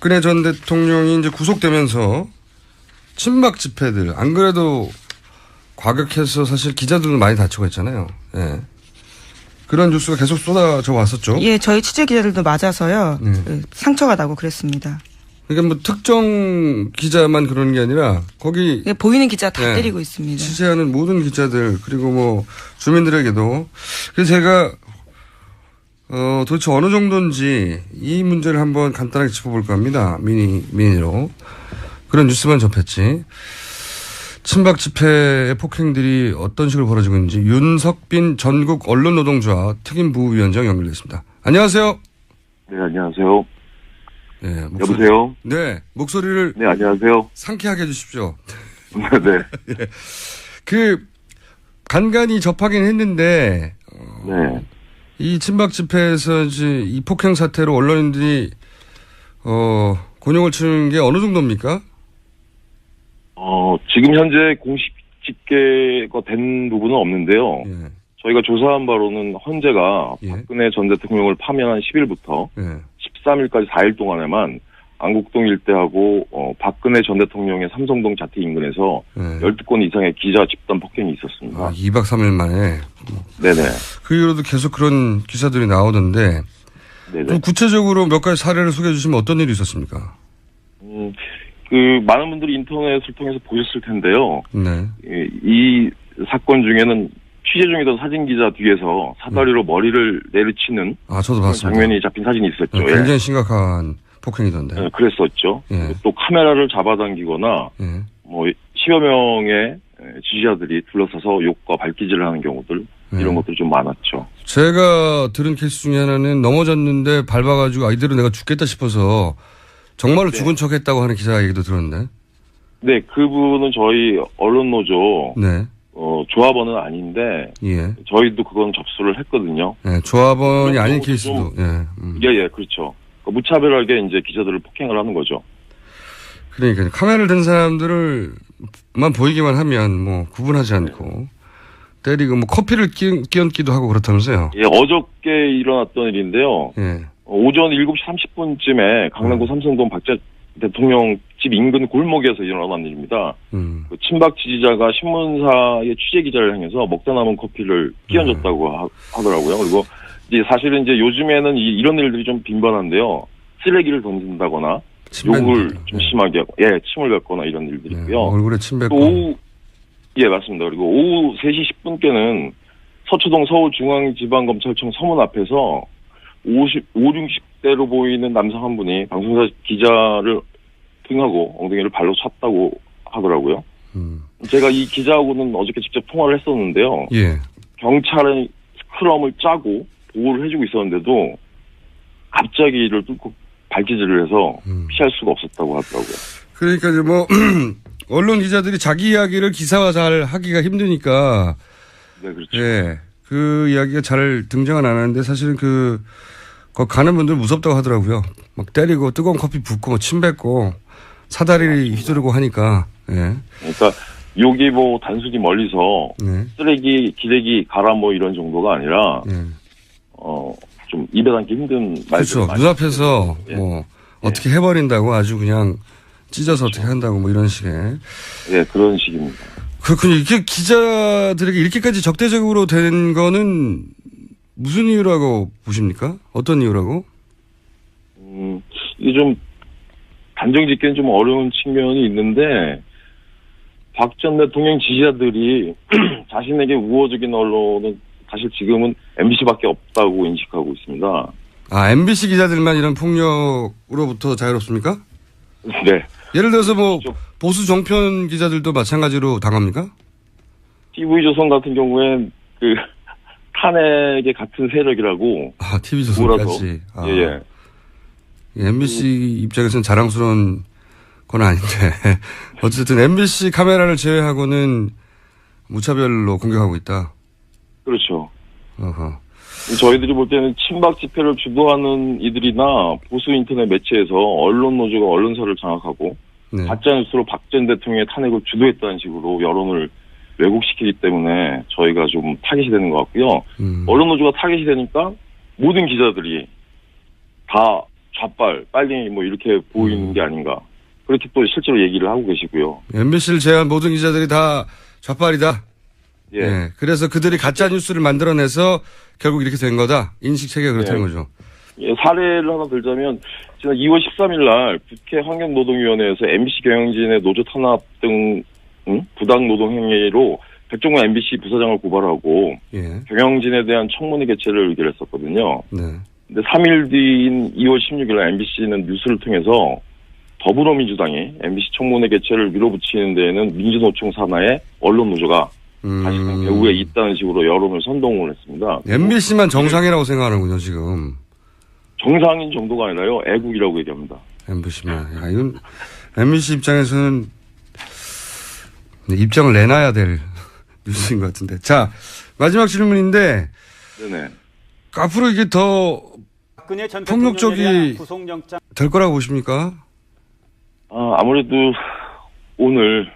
박근혜 전 대통령이 이제 구속되면서 친박 집회들, 안 그래도 과격해서 사실 기자들도 많이 다치고 했잖아요. 예. 그런 뉴스가 계속 쏟아져 왔었죠. 예, 저희 취재 기자들도 맞아서요. 상처가 나고 그랬습니다. 그러니까 뭐 특정 기자만 그러는 게 아니라 거기 예, 보이는 기자 다 때리고 있습니다. 취재하는 모든 기자들 그리고 뭐 주민들에게도. 그래서 제가 도대체 어느 정도인지 이 문제를 한번 간단하게 짚어볼까 합니다. 미니로. 그런 뉴스만 접했지. 친박 집회의 폭행들이 어떤 식으로 벌어지고 있는지 윤석빈 전국 언론노동조합 특임부위원장 연결됐습니다. 안녕하세요. 네, 안녕하세요. 네, 여보세요? 네, 목소리를. 네, 안녕하세요. 상쾌하게 해주십시오. 네. 예. 간간히 접하긴 했는데, 네. 이 친박 집회에서 이제 이 폭행 사태로 언론인들이, 곤욕을 치는 게 어느 정도입니까? 지금 현재 공식 집계가 된 부분은 없는데요. 예. 저희가 조사한 바로는 헌재가 예. 박근혜 전 대통령을 파면한 10일부터 예. 13일까지 4일 동안에만 안국동 일대하고 박근혜 전 대통령의 삼성동 자택 인근에서 예. 12건 이상의 기자 집단 폭행이 있었습니다. 2박 3일 만에. 네네. 그 이후로도 계속 그런 기사들이 나오던데, 네네. 그럼 구체적으로 몇 가지 사례를 소개해 주시면 어떤 일이 있었습니까? 많은 분들이 인터넷을 통해서 보셨을 텐데요. 네. 이 사건 중에는 취재 중이던 사진 기자 뒤에서 사다리로 머리를 내리치는 저도 봤습니다. 장면이 잡힌 사진이 있었죠. 굉장히 예. 심각한 폭행이던데. 네, 그랬었죠. 예. 또 카메라를 잡아당기거나 예. 뭐 10여 명의 지지자들이 둘러서서 욕과 발기질을 하는 경우들 이런 것들이 좀 많았죠. 제가 들은 케이스 중에 하나는 넘어졌는데 밟아가지고 이대로 내가 죽겠다 싶어서 정말로 네. 죽은 척했다고 하는 기사 얘기도 들었는데. 네, 그분은 저희 언론노조 네. 조합원은 아닌데 예. 저희도 그건 접수를 했거든요. 예. 조합원이 아닌 경우도 케이스도. 예, 그렇죠. 무차별하게 이제 기자들을 폭행을 하는 거죠. 그러니까 카메라를 든 사람들을만 보이기만 하면 뭐 구분하지 않고 때리고 뭐 커피를 끼얹기도 하고 그렇다면서요. 예, 어저께 일어났던 일인데요. 예. 오전 7시 30분쯤에 강남구 삼성동 박재 대통령 집 인근 골목에서 일어난 일입니다. 그 친박 지지자가 신문사의 취재 기자를 향해서 먹다 남은 커피를 끼얹었다고 하더라고요. 그리고 이제 사실은 이제 요즘에는 이런 일들이 좀 빈번한데요. 쓰레기를 던진다거나 욕을 좀 심하게 하고, 침을 뱉거나 이런 일들이 있고요. 얼굴에 침 뱉고. 또 맞습니다. 그리고 오후 3시 10분께는 서초동 서울중앙지방검찰청 서문 앞에서 60대로 보이는 남성 한 분이 방송사 기자를 등하고 엉덩이를 발로 찼다고 하더라고요. 제가 이 기자하고는 어저께 직접 통화를 했었는데요. 예. 경찰은 스크럼을 짜고 보호를 해주고 있었는데도 갑자기 이를 뚫고 발기질을 해서 피할 수가 없었다고 하더라고요. 그러니까 이제 뭐 언론 기자들이 자기 이야기를 기사화 잘 하기가 힘드니까. 네, 그렇죠. 예. 그 이야기가 잘 등장은 안 하는데 사실은 거기 가는 분들 무섭다고 하더라고요. 막 때리고 뜨거운 커피 붓고 뭐 침 뱉고 사다리 휘두르고 하니까. 예. 그러니까 욕이 뭐 단순히 멀리서 쓰레기, 기레기 가라 뭐 이런 정도가 아니라 좀 입에 담기 힘든 말들. 그렇죠. 눈앞에서 뭐 어떻게 해버린다고 아주 그냥 찢어서 어떻게 한다고 뭐 이런 식의. 예, 그런 식입니다. 그렇군요. 이렇게 기자들에게 이렇게까지 적대적으로 된 거는 무슨 이유라고 보십니까? 어떤 이유라고? 이게 좀 단정 짓기는 좀 어려운 측면이 있는데 박 전 대통령 지지자들이 자신에게 우호적인 언론은 사실 지금은 MBC밖에 없다고 인식하고 있습니다. MBC 기자들만 이런 폭력으로부터 자유롭습니까? 네. 예를 들어서 뭐 보수 정편 기자들도 마찬가지로 당합니까? TV조선 같은 경우엔 탄핵의 같은 세력이라고. TV조선까지. 예. MBC 입장에서는 자랑스러운 건 아닌데 어쨌든 MBC 카메라를 제외하고는 무차별로 공격하고 있다. 그렇죠. 어허. 저희들이 볼 때는 친박 집회를 주도하는 이들이나 보수 인터넷 매체에서 언론 노조가 언론사를 장악하고 가짜뉴스로 박 전 대통령의 탄핵을 주도했다는 식으로 여론을 왜곡시키기 때문에 저희가 좀 타깃이 되는 것 같고요. 언론 노조가 타깃이 되니까 모든 기자들이 다 좌빨, 빨갱이 뭐 이렇게 보이는 게 아닌가. 그렇게 또 실제로 얘기를 하고 계시고요. MBC를 제외한 모든 기자들이 다 좌빨이다. 예. 예. 그래서 그들이 가짜 뉴스를 만들어내서 결국 이렇게 된 거다. 인식 체계가 그렇다는 거죠. 예, 사례를 하나 들자면 지난 2월 13일 날 국회 환경노동위원회에서 MBC 경영진의 노조 탄압 등 부당 노동 행위로 백종원 MBC 부사장을 고발하고 예. 경영진에 대한 청문회 개최를 의결했었거든요. 네. 근데 3일 뒤인 2월 16일 날 MBC는 뉴스를 통해서 더불어민주당이 MBC 청문회 개최를 밀어붙이는 데에는 민주노총 산하의 언론노조가 사실상 배후에 있다는 식으로 여론을 선동을 했습니다. MBC만 정상이라고 생각하는군요, 지금. 정상인 정도가 아니라요, 애국이라고 얘기합니다. MBC만. 야, 이건 MBC 입장에서는 입장을 내놔야 될 뉴스인 것 같은데. 자, 마지막 질문인데. 네네. 앞으로 이게 더 폭력적이 될 거라고 보십니까? 아무래도 오늘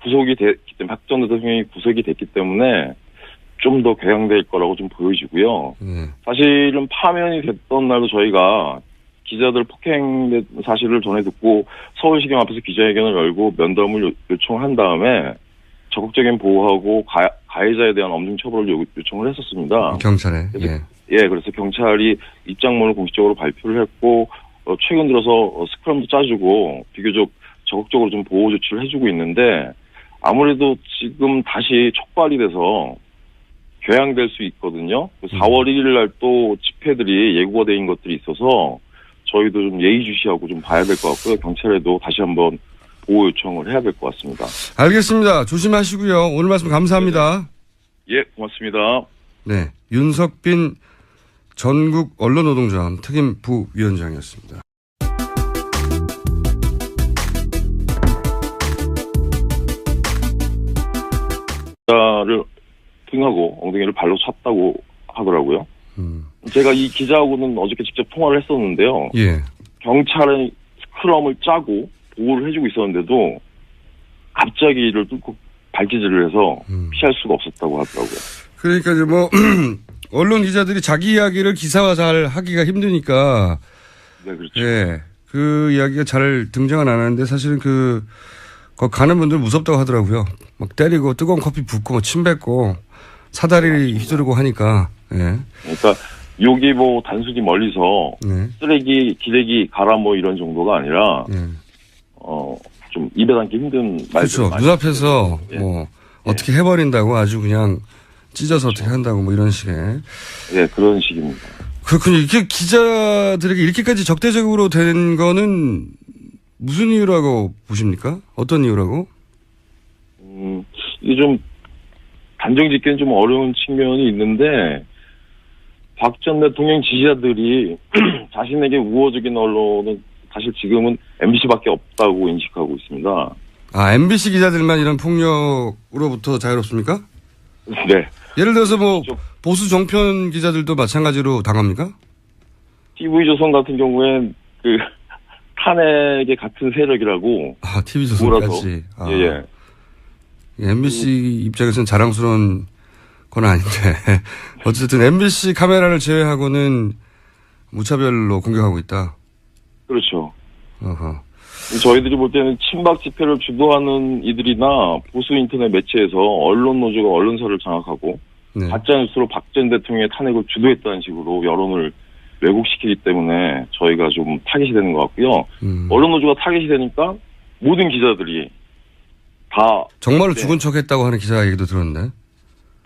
구속이 됐기 때문에 박 전 대통령이 구속이 됐기 때문에 좀 더 궤양될 거라고 좀 보여지고요. 사실은 파면이 됐던 날도 저희가 기자들 폭행된 사실을 전해 듣고 서울시경 앞에서 기자회견을 열고 면담을 요청한 다음에 적극적인 보호하고 가해자에 대한 엄중 처벌을 요청을 했었습니다. 경찰에. 예, 그래서 경찰이 입장문을 공식적으로 발표를 했고 최근 들어서 스크럼도 짜주고 비교적 적극적으로 좀 보호 조치를 해주고 있는데 아무래도 지금 다시 촉발이 돼서 궤양될 수 있거든요. 4월 1일 날 또 집회들이 예고가 된 것들이 있어서 저희도 좀 예의주시하고 좀 봐야 될 것 같고요. 경찰에도 다시 한번 보호 요청을 해야 될 것 같습니다. 알겠습니다. 조심하시고요. 오늘 말씀 감사합니다. 예, 고맙습니다. 네, 윤석빈 전국 언론노동조합 특임 부위원장이었습니다. 기자를 등하고 엉덩이를 발로 찼다고 하더라고요. 제가 이 기자하고는 어저께 직접 통화를 했었는데요. 예. 경찰의 스크럼을 짜고 보호를 해주고 있었는데도 갑자기 이를 뚫고 발기질을 해서 피할 수가 없었다고 하더라고요. 그러니까 이제 뭐 언론 기자들이 자기 이야기를 기사화 잘 하기가 힘드니까. 네, 그렇죠. 예. 그 이야기가 잘 등장은 안 하는데 사실은 거기 가는 분들 무섭다고 하더라고요. 막 때리고 뜨거운 커피 붓고 침 뱉고 사다리 휘두르고 하니까. 예. 그러니까 여기 뭐 단순히 멀리서 네. 쓰레기, 기레기 가라 뭐 이런 정도가 아니라 좀 입에 담기 힘든 말들. 그렇죠. 눈앞에서 뭐 어떻게 해버린다고 아주 그냥 찢어서 어떻게 한다고 뭐 이런 식의. 예, 그런 식입니다. 그렇군요. 이게 기자들에게 이렇게까지 적대적으로 된 거는 무슨 이유라고 보십니까? 어떤 이유라고? 이게 좀 단정 짓기는 좀 어려운 측면이 있는데 박 전 대통령 지지자들이 자신에게 우호적인 언론은 사실 지금은 MBC밖에 없다고 인식하고 있습니다. 아, MBC 기자들만 이런 폭력으로부터 자유롭습니까? 네. 예를 들어서 뭐 보수 정편 기자들도 마찬가지로 당합니까? TV조선 같은 경우엔 탄핵의 같은 세력이라고. 아, TV조선까지. 아. 예. MBC 입장에서는 자랑스러운 건 아닌데 어쨌든 MBC 카메라를 제외하고는 무차별로 공격하고 있다. 그렇죠. 어허. 저희들이 볼 때는 친박 집회를 주도하는 이들이나 보수 인터넷 매체에서 언론 노조가 언론사를 장악하고 네. 가짜뉴스로 박 전 대통령의 탄핵을 주도했다는 식으로 여론을 왜곡시키기 때문에 저희가 좀 타깃이 되는 것 같고요. 언론 노조가 타깃이 되니까 모든 기자들이 다 정말로 죽은 척했다고 하는 기자 얘기도 들었는데.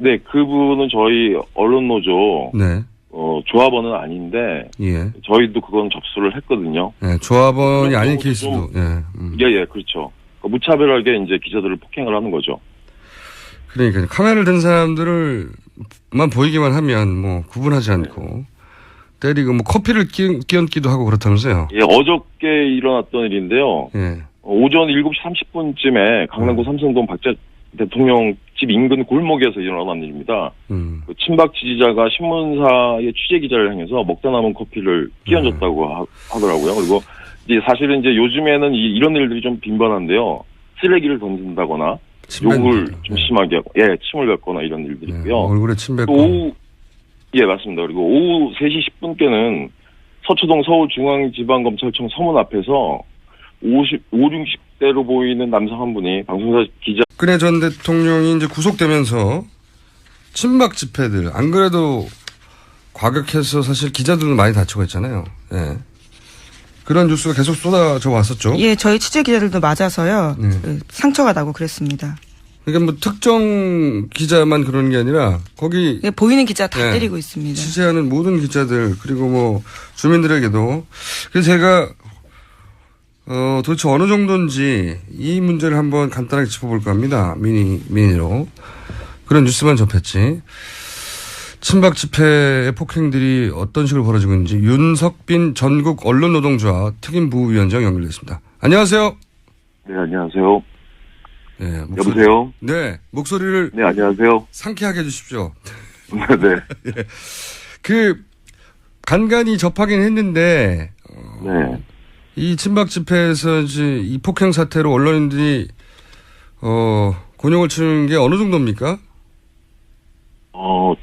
네, 그분은 저희 언론 노조 네. 조합원은 아닌데 예. 저희도 그건 접수를 했거든요. 네, 조합원이 아닌 케이스도. 예, 그렇죠. 무차별하게 이제 기자들을 폭행을 하는 거죠. 그러니까 카메라를 든 사람들을만 보이기만 하면 뭐 구분하지 않고 때리고 뭐 커피를 끼얹기도 하고 그렇다면서요. 예, 어저께 일어났던 일인데요. 예. 오전 7시 30분쯤에 강남구 삼성동 박 전 대통령 집 인근 골목에서 일어난 일입니다. 그 친박 지지자가 신문사의 취재 기자를 향해서 먹다 남은 커피를 끼얹었다고 하더라고요. 그리고 이제 사실은 이제 요즘에는 이런 일들이 좀 빈번한데요. 쓰레기를 던진다거나 욕을 좀 심하게 하고, 침을 뱉거나 이런 일들이 있고요. 얼굴에 침 뱉고. 또 오후, 맞습니다. 그리고 오후 3시 10분께는 서초동 서울중앙지방검찰청 서문 앞에서 60대로 보이는 남성 한 분이 방송사 기자. 박근혜 전 대통령이 이제 구속되면서 친박 집회들, 안 그래도 과격해서 사실 기자들도 많이 다치고 했잖아요. 예. 그런 뉴스가 계속 쏟아져 왔었죠. 예, 저희 취재 기자들도 맞아서요. 상처가 나고 그랬습니다. 그러니까 뭐 특정 기자만 그러는 게 아니라 거기 보이는 기자 다 때리고 있습니다. 취재하는 모든 기자들 그리고 뭐 주민들에게도. 그래서 제가 도대체 어느 정도인지 이 문제를 한번 간단하게 짚어볼까 합니다. 미니로. 그런 뉴스만 접했지. 친박 집회의 폭행들이 어떤 식으로 벌어지고 있는지 윤석빈 전국 언론노동조합 특임부위원장 연결됐습니다. 안녕하세요. 네, 안녕하세요. 네, 여보세요? 네, 목소리를. 네, 안녕하세요. 상쾌하게 해주십시오. 네. 간간히 접하긴 했는데, 네. 이 친박 집회에서 이제 이 폭행 사태로 언론인들이, 곤욕을 치는 게 어느 정도입니까?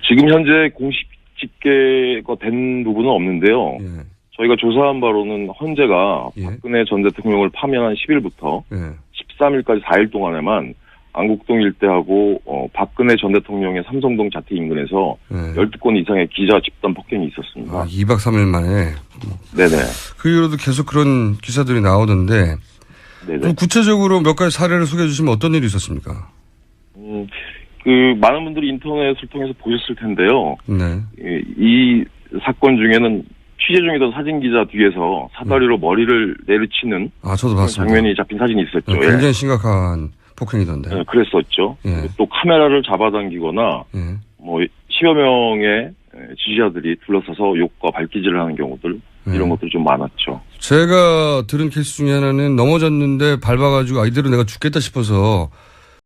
지금 현재 공식 집계가 된 부분은 없는데요. 예. 저희가 조사한 바로는 헌재가 예. 박근혜 전 대통령을 파면한 10일부터 예. 13일까지 4일 동안에만 안국동 일대하고 박근혜 전 대통령의 삼성동 자택 인근에서 예. 12건 이상의 기자 집단 폭행이 있었습니다. 2박 3일 만에. 네네. 그 이후로도 계속 그런 기사들이 나오던데, 네네. 구체적으로 몇 가지 사례를 소개해 주시면 어떤 일이 있었습니까? 많은 분들이 인터넷을 통해서 보셨을 텐데요. 네. 이 사건 중에는 취재 중이던 사진 기자 뒤에서 사다리로 머리를 내리치는 저도 봤습니다. 장면이 잡힌 사진이 있었죠. 굉장히 심각한 폭행이던데. 네, 그랬었죠. 예. 또 카메라를 잡아당기거나 예. 뭐 10여 명의 지지자들이 둘러싸서 욕과 발기질을 하는 경우들 이런 것들이 좀 많았죠. 제가 들은 케이스 중에 하나는 넘어졌는데 밟아가지고 이대로 내가 죽겠다 싶어서